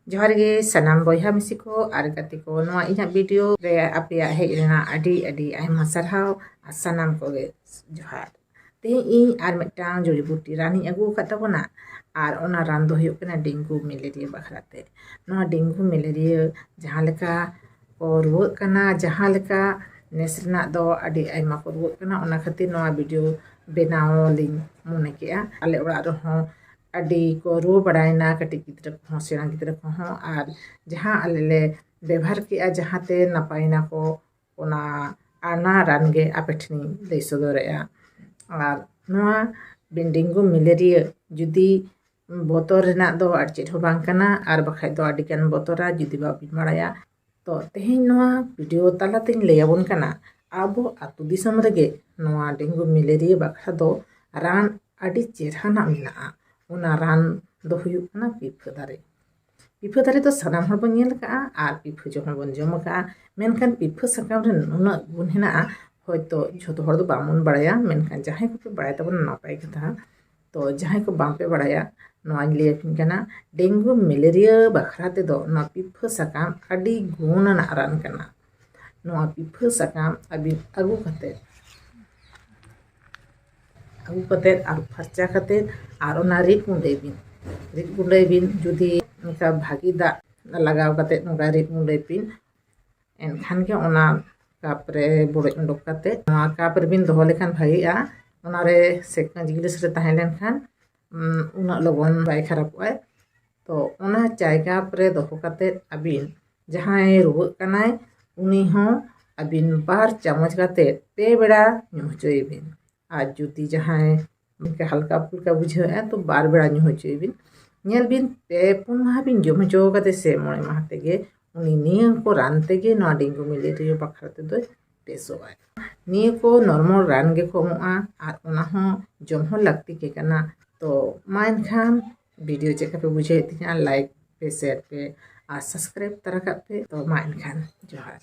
जोहार गे सनाम बॉयहा मिसी को आर गति को नवा इन्हा वीडियो रे आपे हेज रेना अडी अडी आयमा सरहाव आ सनाम को गे जोहार ते इन आर मिटांग जड़ी बूटी रानी अगू खतबना आर ओना रान दो हुयुग कना डेंगू मलेरिया बखराते नवा डेंगू मलेरिया जहां लेका को रुवाग कना जहां लेका नेस रना दो अडी आयमा को रुवाग कना ओना खातिर नवा वीडियो बनाव लिंग मोने केआ आले ओड़ा रहो अडी को रू बड़ायना कटी गिद्रा को सेना गिद्रा को आर जहां आले व्यवहार किया जहां ते नपायना को ओना आना रानगे आपेठनी लई सदोरेया आर नोआ डेंगू मलेरिया जुदी बोतर रेना दो आर चेट हो बांग कना आर बखाय दो अडी कान बोतरा जुदी बाबिन बाड़ाया तो तेहेन नोआ वीडियो तालातें लैयाबोन कना आबो आतु दिसम रेगे नोआ डेंगू मलेरिया बखरा दो रान अडी चेरहाना मेना उना रान दो हुयुग कना पिफा दारे तो सानाम हर बन नेल का आर पिफा जो हर बन जम का मेनखान पिफा सकाम रे नुना गुण हेना होयतो झोतो हर दो बामुन बड़ाया मेनखान जहां को पे बड़ाय तबन नापाय कथा तो जहां को बांपे बड़ाया नोआ ले फिन कना डेंगू मलेरिया बखरा ते दो ना पिफा सकाम अडी गुण ना रान कना नोआ पिफा सकाम अबि अगु कते आर फरचा कते आर ओना रिट गुंडे बिन जुदी नका भागी दा लगाव कते नका रिट गुंडे बिन एनखान के ओना कप रे बोड़े उंडक कते नोआ कप रे बिन दोहो लेखान भागीआ ओना रे सेकंज गिलास रे ताहें लेनखान उना लगन बाय खराबय तो ओना चाय कप रे दोहो कते अबिन जहां रुवाग कनाय उनी हो अबिन बार चम्मच कते पे बेड़ा ᱧᱩ हचोयबिन आज जुदी जहां के हल्का फुल्का बुझे तो बार बेड़ा ᱧᱩ हचोयबिन नेल बिन पे पुन माह बिन जम हचो कते से मोय माह तेगे उनी निया को रान तेगे ना डेंगू मलेरिया बखरा ते दो बेसोय निया को नॉर्मल रान गे को मोआ आर ओना हो जम हो लगती के कना तो माइन खान वीडियो चेक पे बुझे तिना लाइक पे शेयर पे आ सब्सक्राइब तरह पे तो माइन खान जोहार।